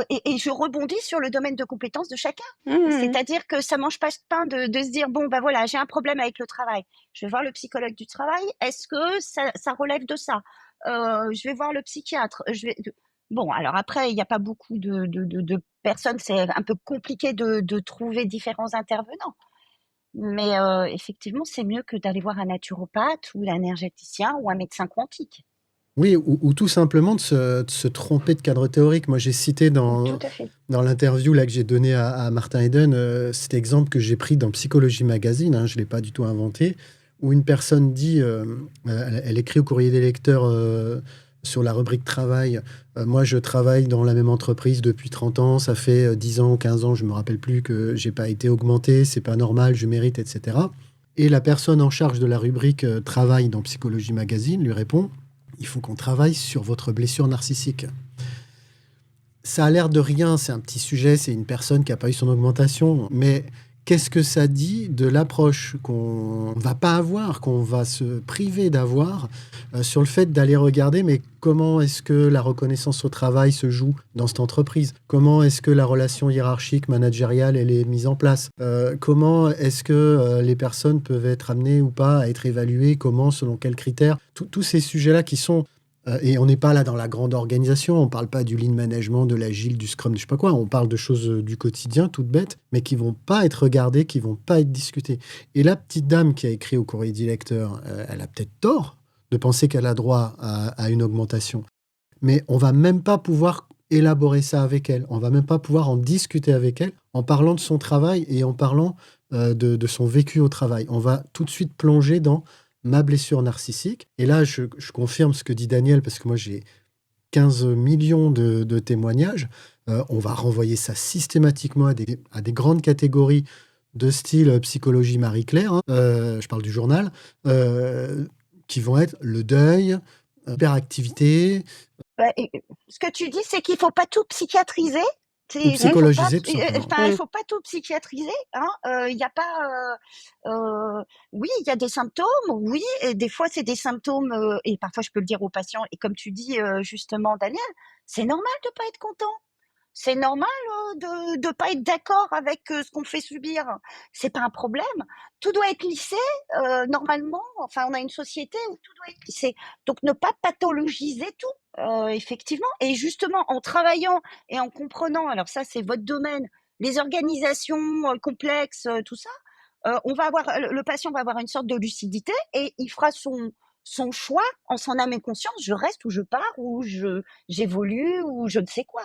et je rebondis sur le domaine de compétence de chacun. C'est-à-dire que ça mange pas de pain de se dire bon voilà, j'ai un problème avec le travail. Je vais voir le psychologue du travail. Est-ce que ça relève de ça? Je vais voir le psychiatre. Bon, alors après, il n'y a pas beaucoup de personnes. C'est un peu compliqué de trouver différents intervenants. Mais effectivement, c'est mieux que d'aller voir un naturopathe ou un énergéticien ou un médecin quantique. Oui, ou tout simplement de se tromper de cadre théorique. Moi, j'ai cité dans l'interview là, que j'ai donnée à Martin Eden cet exemple que j'ai pris dans Psychologie Magazine, je ne l'ai pas du tout inventé, où une personne dit, elle écrit au courrier des lecteurs sur la rubrique travail, moi je travaille dans la même entreprise depuis 30 ans, ça fait 10 ans, 15 ans, je ne me rappelle plus, que je n'ai pas été augmenté, c'est pas normal, je mérite, etc. Et la personne en charge de la rubrique travail dans Psychologie Magazine lui répond: il faut qu'on travaille sur votre blessure narcissique. Ça a l'air de rien, c'est un petit sujet, c'est une personne qui n'a pas eu son augmentation, mais qu'est-ce que ça dit de l'approche qu'on ne va pas avoir, qu'on va se priver d'avoir sur le fait d'aller regarder, mais comment est-ce que la reconnaissance au travail se joue dans cette entreprise? Comment est-ce que la relation hiérarchique, managériale, elle est mise en place? Comment est-ce que les personnes peuvent être amenées ou pas à être évaluées? Comment, selon quels critères? Tous ces sujets-là qui sont... et on n'est pas là dans la grande organisation, on ne parle pas du lean management, de l'agile, du scrum, de je sais pas quoi, on parle de choses du quotidien, toutes bêtes, mais qui ne vont pas être regardées, qui ne vont pas être discutées. Et la petite dame qui a écrit au courrier du lecteur, elle a peut-être tort de penser qu'elle a droit à une augmentation. Mais on ne va même pas pouvoir élaborer ça avec elle, on ne va même pas pouvoir en discuter avec elle en parlant de son travail et en parlant de son vécu au travail. On va tout de suite plonger dans ma blessure narcissique. Et là, je confirme ce que dit Daniel, parce que moi, j'ai 15 millions de témoignages. On va renvoyer ça systématiquement à des grandes catégories de style psychologie Marie-Claire, je parle du journal, qui vont être le deuil, l'hyperactivité. Ce que tu dis, c'est qu'il ne faut pas tout psychiatriser. Ou Il faut pas, psychologiser, tout simplement. enfin, il faut pas tout psychiatriser, hein. Il y a pas, oui, il y a des symptômes, oui, et des fois c'est des symptômes, et parfois je peux le dire aux patients. Et comme tu dis justement, Daniel, c'est normal de pas être content. C'est normal de pas être d'accord avec ce qu'on fait subir. C'est pas un problème. Tout doit être lissé normalement. Enfin, on a une société où tout doit être lissé. Donc, ne pas pathologiser tout, effectivement. Et justement, en travaillant et en comprenant, alors ça, c'est votre domaine, les organisations complexes, tout ça, on va avoir le patient va avoir une sorte de lucidité et il fera son choix en son âme et conscience. Je reste ou je pars ou j'évolue ou je ne sais quoi.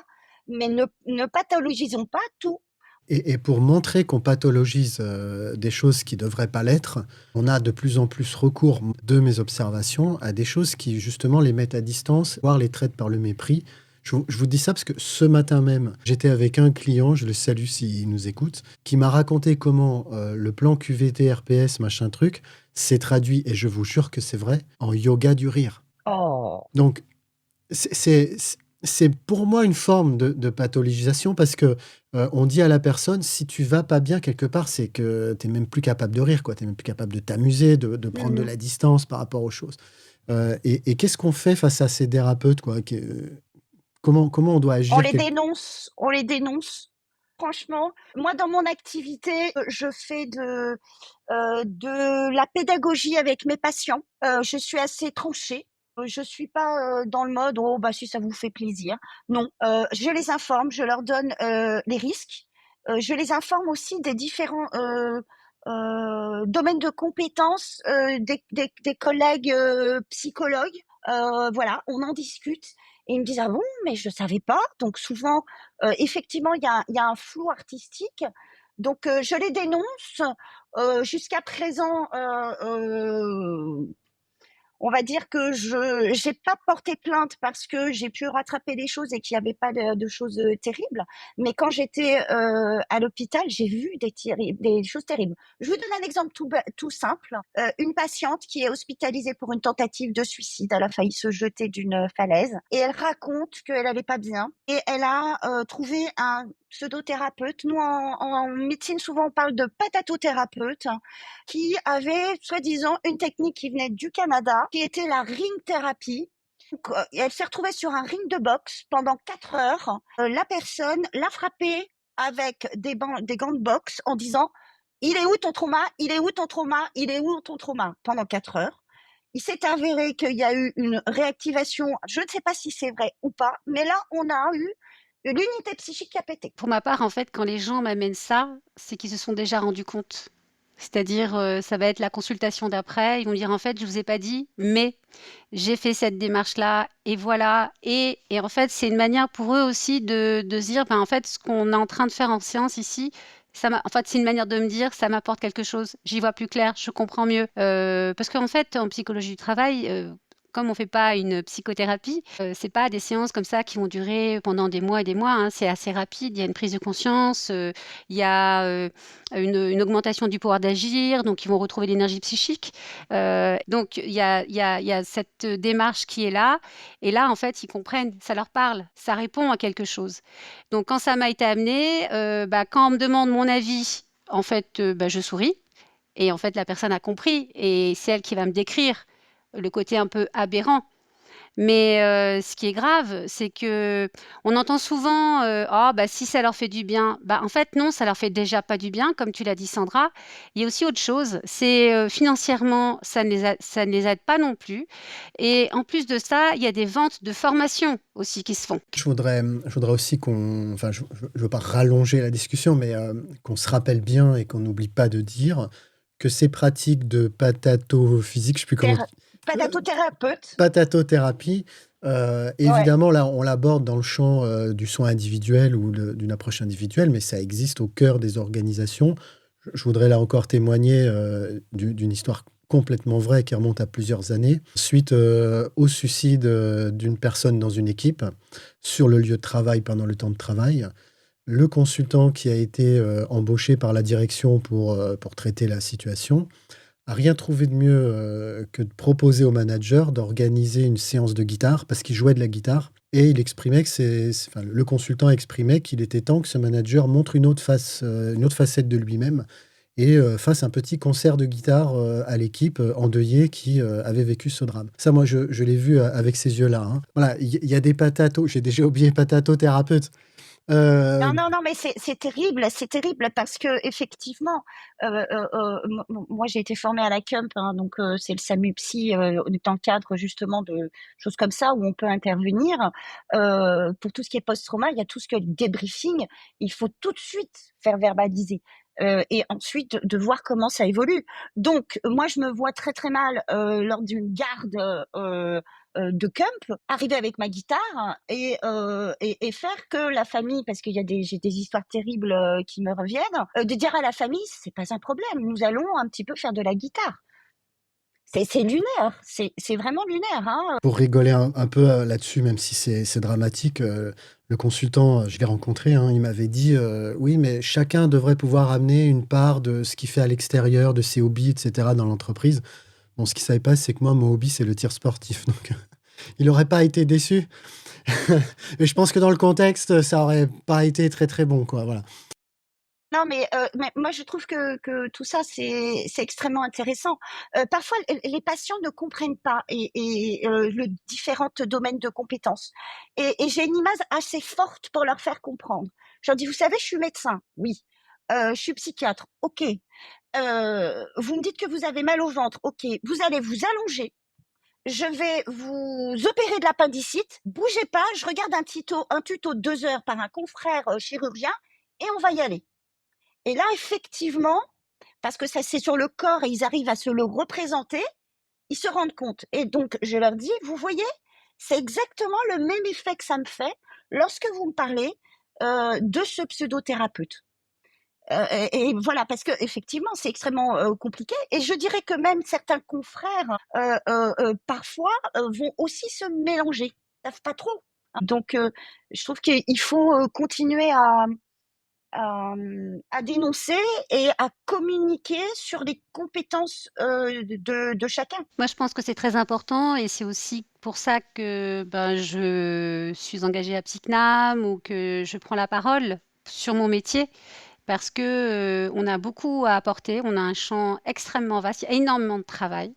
Mais ne pathologisons pas tout. Et pour montrer qu'on pathologise des choses qui ne devraient pas l'être, on a de plus en plus recours, de mes observations, à des choses qui justement les mettent à distance, voire les traitent par le mépris. Je vous dis ça parce que ce matin même, j'étais avec un client, je le salue s'il nous écoute, qui m'a raconté comment le plan QVT, RPS, machin truc, s'est traduit, et je vous jure que c'est vrai, en yoga du rire. Oh. Donc, c'est pour moi une forme de pathologisation parce que on dit à la personne, si tu vas pas bien quelque part, c'est que tu n'es même plus capable de rire, quoi. Tu n'es même plus capable de t'amuser, de prendre de la distance par rapport aux choses. Et qu'est-ce qu'on fait face à ces thérapeutes, quoi? Comment on doit agir? On les dénonce. Franchement, moi dans mon activité, je fais de la pédagogie avec mes patients. Je suis assez tranchée. Je suis pas dans le mode oh bah si ça vous fait plaisir. Non, je les informe, je leur donne les risques. Je les informe aussi des différents domaines de compétences des collègues psychologues. Voilà, on en discute. Et ils me disent ah bon, mais je savais pas. Donc souvent, effectivement, il y a un flou artistique. Donc je les dénonce. Jusqu'à présent, on va dire que je j'ai pas porté plainte parce que j'ai pu rattraper les choses et qu'il y avait pas de choses terribles. Mais quand j'étais à l'hôpital, j'ai vu des choses terribles. Je vous donne un exemple tout simple. Une patiente qui est hospitalisée pour une tentative de suicide. Elle a failli se jeter d'une falaise et elle raconte qu'elle allait pas bien et elle a trouvé un pseudothérapeute. Nous, en médecine, souvent, on parle de patatothérapeute, qui avait, soi-disant, une technique qui venait du Canada, qui était la ring thérapie. Donc, elle s'est retrouvée sur un ring de boxe pendant 4 heures. La personne l'a frappée avec des gants de boxe en disant « Il est où ton trauma? Il est où ton trauma? Il est où ton trauma ?» pendant 4 heures. Il s'est avéré qu'il y a eu une réactivation. Je ne sais pas si c'est vrai ou pas, mais là, on a eu l'unité psychique qui a pété. Pour ma part, en fait, quand les gens m'amènent ça, c'est qu'ils se sont déjà rendus compte. C'est-à-dire, ça va être la consultation d'après. Ils vont dire, en fait, je vous ai pas dit, mais j'ai fait cette démarche-là et voilà. Et en fait, c'est une manière pour eux aussi de se dire, ben, en fait, ce qu'on est en train de faire en séance ici, en fait, c'est une manière de me dire, ça m'apporte quelque chose. J'y vois plus clair, je comprends mieux. Parce qu'en fait, en psychologie du travail, comme on fait pas une psychothérapie, c'est pas des séances comme ça qui vont durer pendant des mois et des mois, hein. C'est assez rapide. Il y a une prise de conscience, il y a une augmentation du pouvoir d'agir, donc ils vont retrouver l'énergie psychique. Donc il y a cette démarche qui est là, et là en fait ils comprennent, ça leur parle, ça répond à quelque chose. Donc quand ça m'a été amené, quand on me demande mon avis, en fait, je souris, et en fait la personne a compris, et c'est elle qui va me décrire le côté un peu aberrant. Mais ce qui est grave, c'est que on entend souvent ah bah si ça leur fait du bien. Bah en fait non, ça leur fait déjà pas du bien, comme tu l'as dit Sandra. Il y a aussi autre chose, c'est financièrement ça ne les aide pas non plus. Et en plus de ça, il y a des ventes de formation aussi qui se font. Je voudrais aussi qu'on, enfin, je veux pas rallonger la discussion, mais qu'on se rappelle bien et qu'on n'oublie pas de dire que ces pratiques de patatophysique, je sais plus comment. Patatothérapeute. Patatothérapie, évidemment, là, on l'aborde dans le champ du soin individuel ou d'une approche individuelle, mais ça existe au cœur des organisations. Je voudrais là encore témoigner d'une histoire complètement vraie qui remonte à plusieurs années. Suite au suicide d'une personne dans une équipe sur le lieu de travail pendant le temps de travail, le consultant qui a été embauché par la direction pour traiter la situation a rien trouvé de mieux que de proposer au manager d'organiser une séance de guitare parce qu'il jouait de la guitare. Et il exprimait enfin, le consultant exprimait qu'il était temps que ce manager montre une autre une autre facette de lui-même et fasse un petit concert de guitare à l'équipe endeuillée qui avait vécu ce drame. Ça, moi, je l'ai vu avec ces yeux-là, hein. Voilà, il y a des patatos, j'ai déjà oublié patatothérapeute. Non, non, non, mais c'est terrible parce que effectivement, moi j'ai été formée à la CUMP, hein, donc c'est le SAMU Psy dans le cadre justement de choses comme ça où on peut intervenir. Pour tout ce qui est post-trauma, il y a tout ce qui est débriefing, il faut tout de suite faire verbaliser. Et ensuite de voir comment ça évolue. Donc moi je me vois très très mal lors d'une garde de camp, arriver avec ma guitare et faire que la famille, parce qu'il y a j'ai des histoires terribles qui me reviennent, de dire à la famille, c'est pas un problème, nous allons un petit peu faire de la guitare. C'est lunaire, c'est vraiment lunaire, hein. Pour rigoler un peu là-dessus, même si c'est dramatique, le consultant, je l'ai rencontré, hein, il m'avait dit oui, mais chacun devrait pouvoir amener une part de ce qu'il fait à l'extérieur, de ses hobbies, etc., dans l'entreprise. Bon, ce qu'il ne savait pas, c'est que moi, mon hobby, c'est le tir sportif. Donc, il n'aurait pas été déçu. Mais je pense que dans le contexte, ça n'aurait pas été très, très bon, quoi. Voilà. Non, mais moi je trouve que tout ça c'est extrêmement intéressant. Parfois les patients ne comprennent pas le différents domaines de compétences et j'ai une image assez forte pour leur faire comprendre. Je leur dis: «Vous savez, je suis médecin, oui. Je suis psychiatre, OK. Vous me dites que vous avez mal au ventre, OK. Vous allez vous allonger, je vais vous opérer de l'appendicite, bougez pas, je regarde un tuto de 2 heures par un confrère chirurgien et on va y aller». Et là, effectivement, parce que ça c'est sur le corps et ils arrivent à se le représenter, ils se rendent compte. Et donc, je leur dis, vous voyez, c'est exactement le même effet que ça me fait lorsque vous me parlez de ce pseudothérapeute. Et voilà, parce que effectivement, c'est extrêmement compliqué. Et je dirais que même certains confrères, parfois, vont aussi se mélanger. Ils savent pas trop, hein. Donc, je trouve qu'il faut continuer à dénoncer et à communiquer sur les compétences de chacun. Moi, je pense que c'est très important et c'est aussi pour ça que je suis engagée à Psycnam ou que je prends la parole sur mon métier parce que on a beaucoup à apporter, on a un champ extrêmement vaste, il y a énormément de travail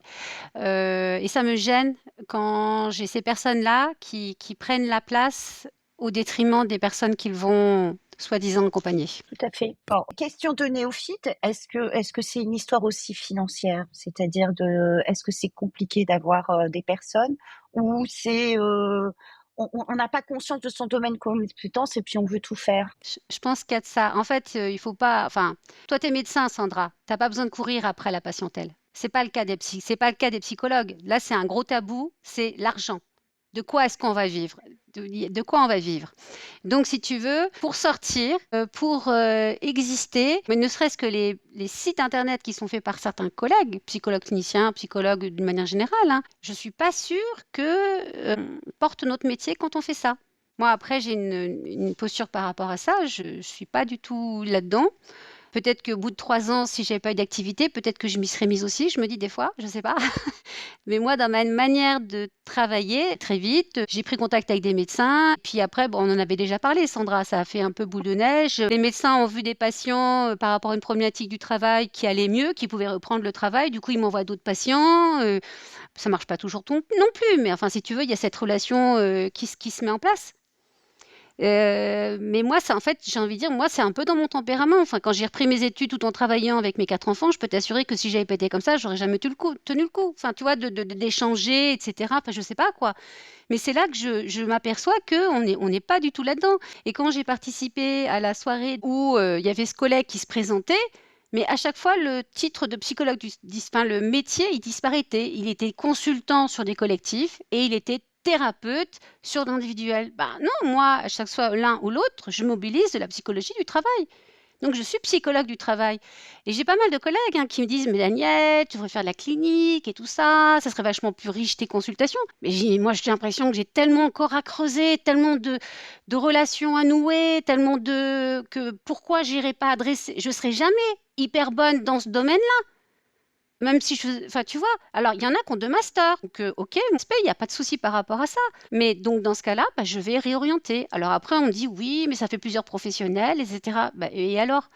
et ça me gêne quand j'ai ces personnes-là qui prennent la place au détriment des personnes qu'ils vont soi-disant accompagner. Tout à fait. Bon, question de néophyte, est-ce que c'est une histoire aussi financière? C'est-à-dire est-ce que c'est compliqué d'avoir des personnes ou c'est on n'a pas conscience de son domaine de compétence et puis on veut tout faire? Je pense qu'il y a de ça. En fait, il faut pas. Enfin, toi, tu es médecin, Sandra. Tu n'as pas besoin de courir après la patientèle. C'est pas le cas c'est pas le cas des psychologues. Là, c'est un gros tabou, c'est l'argent. De quoi est-ce qu'on va vivre? De quoi on va vivre? Donc, si tu veux, pour sortir, pour exister, mais ne serait-ce que les sites internet qui sont faits par certains collègues, psychologues cliniciens, psychologues d'une manière générale, hein, je suis pas sûre que on porte notre métier quand on fait ça. Moi, après, j'ai une posture par rapport à ça. Je ne suis pas du tout là-dedans. Peut-être qu'au bout de 3 ans, si j'avais pas eu d'activité, peut-être que je m'y serais mise aussi, je me dis des fois, je sais pas. Mais moi, dans ma manière de travailler, très vite, j'ai pris contact avec des médecins. Puis après, bon, on en avait déjà parlé, Sandra, ça a fait un peu boule de neige. Les médecins ont vu des patients par rapport à une problématique du travail qui allait mieux, qui pouvaient reprendre le travail. Du coup, ils m'envoient d'autres patients. Ça marche pas toujours non plus, mais enfin, si tu veux, il y a cette relation qui se met en place. Mais moi, c'est en fait, j'ai envie de dire, moi, c'est un peu dans mon tempérament. Enfin, quand j'ai repris mes études tout en travaillant avec mes 4 enfants, je peux t'assurer que si j'avais pas été comme ça, j'aurais jamais tenu le coup. Enfin, tu vois, d'échanger, etc. Enfin, je sais pas quoi. Mais c'est là que je m'aperçois qu'on n'est pas du tout là-dedans. Et quand j'ai participé à la soirée où il y avait ce collègue qui se présentait, mais à chaque fois, le titre de psychologue, enfin, le métier, il disparaissait. Il était consultant sur des collectifs et il était thérapeute sur l'individuel. Ben non, moi, à chaque fois l'un ou l'autre, je mobilise de la psychologie du travail. Donc, je suis psychologue du travail. Et j'ai pas mal de collègues qui me disent, mais Daniel, tu devrais faire de la clinique et tout ça, ça serait vachement plus riche tes consultations. Mais moi, j'ai l'impression que j'ai tellement encore à creuser, tellement de relations à nouer, que pourquoi j'irais pas adresser, je serai jamais hyper bonne dans ce domaine-là. Même si enfin, tu vois? Alors, il y en a qui ont 2 masters, donc OK, on se paye, il y a pas de souci par rapport à ça. Mais donc dans ce cas-là, bah, je vais réorienter. Alors après, on me dit: «Oui, mais ça fait plusieurs professionnels et cetera». Bah et alors?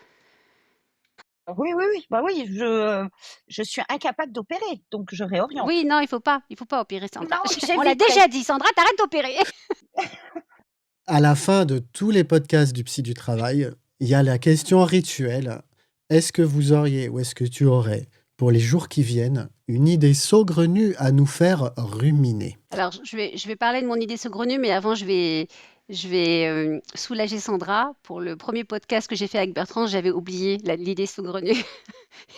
Oui, oui, oui, bah oui, je suis incapable d'opérer, donc je Oui, réoriente. non, il faut pas opérer Sandra. Non, On l'a j'éviterai. déjà dit: «Sandra, tu d'opérer». À la fin de tous les podcasts du Psy du travail, il y a la question rituelle. Est-ce que vous auriez ou est-ce que tu aurais, pour les jours qui viennent, une idée saugrenue à nous faire ruminer? Alors je vais parler de mon idée saugrenue, mais avant je vais, soulager Sandra. Pour le premier podcast que j'ai fait avec Bertrand, j'avais oublié l'idée saugrenue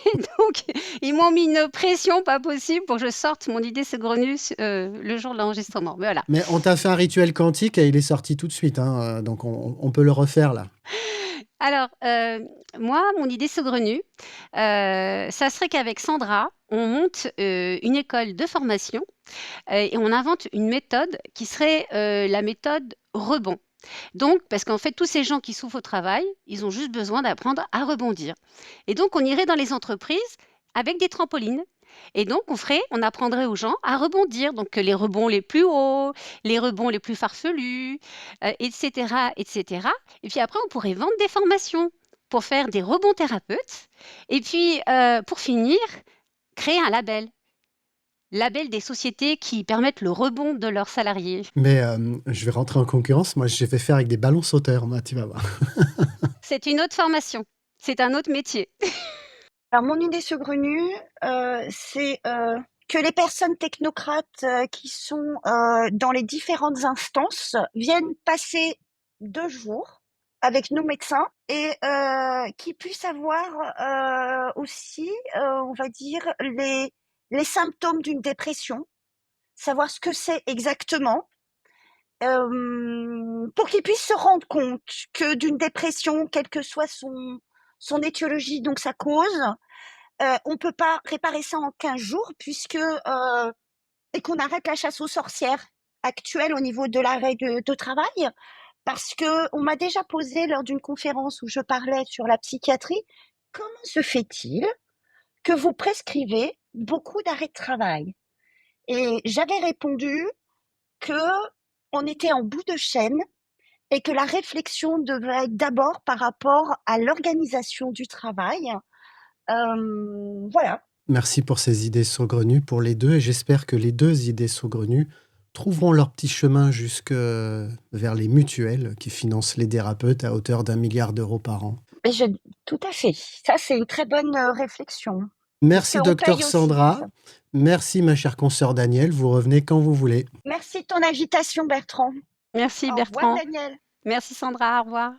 et donc ils m'ont mis une pression pas possible pour que je sorte mon idée saugrenue le jour de l'enregistrement. Mais voilà. Mais on t'a fait un rituel quantique et il est sorti tout de suite, hein, donc on peut le refaire là. Alors, moi, mon idée saugrenue, ça serait qu'avec Sandra, on monte, une école de formation, et on invente une méthode qui serait, la méthode rebond. Donc parce qu'en fait, tous ces gens qui souffrent au travail, ils ont juste besoin d'apprendre à rebondir et donc on irait dans les entreprises avec des trampolines et donc on apprendrait aux gens à rebondir, donc les rebonds les plus hauts, les rebonds les plus farfelus, et cetera et cetera et puis après on pourrait vendre des formations pour faire des rebonds thérapeutes et puis, pour finir, créer un label. Label des sociétés qui permettent le rebond de leurs salariés. Mais je vais rentrer en concurrence. Moi, je vais faire avec des ballons sauteurs, moi, tu vas voir. C'est une autre formation, c'est un autre métier. Alors mon idée saugrenue, c'est, que les personnes technocrates, qui sont, dans les différentes instances viennent passer 2 jours avec nos médecins et qu'ils puissent avoir, aussi, on va dire les symptômes d'une dépression, savoir ce que c'est exactement, pour qu'ils puissent se rendre compte que d'une dépression, quelle que soit son étiologie, donc sa cause, on peut pas réparer ça en 15 jours puisque, et qu'on arrête la chasse aux sorcières actuelle au niveau de l'arrêt de travail. Parce qu'on m'a déjà posé lors d'une conférence où je parlais sur la psychiatrie: «Comment se fait-il que vous prescrivez beaucoup d'arrêts de travail?» Et j'avais répondu qu'on était en bout de chaîne et que la réflexion devait être d'abord par rapport à l'organisation du travail. Voilà. Merci pour ces idées saugrenues pour les deux et j'espère que les deux idées saugrenues trouveront leur petit chemin jusque vers les mutuelles qui financent les thérapeutes à hauteur d'1 milliard d'euros par an. Et tout à fait. Ça, c'est une très bonne, réflexion. Merci Puisqu'on docteur paye aussi pour Sandra. ça. Merci ma chère consoeur Danielle. Vous revenez quand vous voulez. Merci de ton invitation, Bertrand. Merci Au revoir, Bertrand. Daniel. Merci Sandra, au revoir.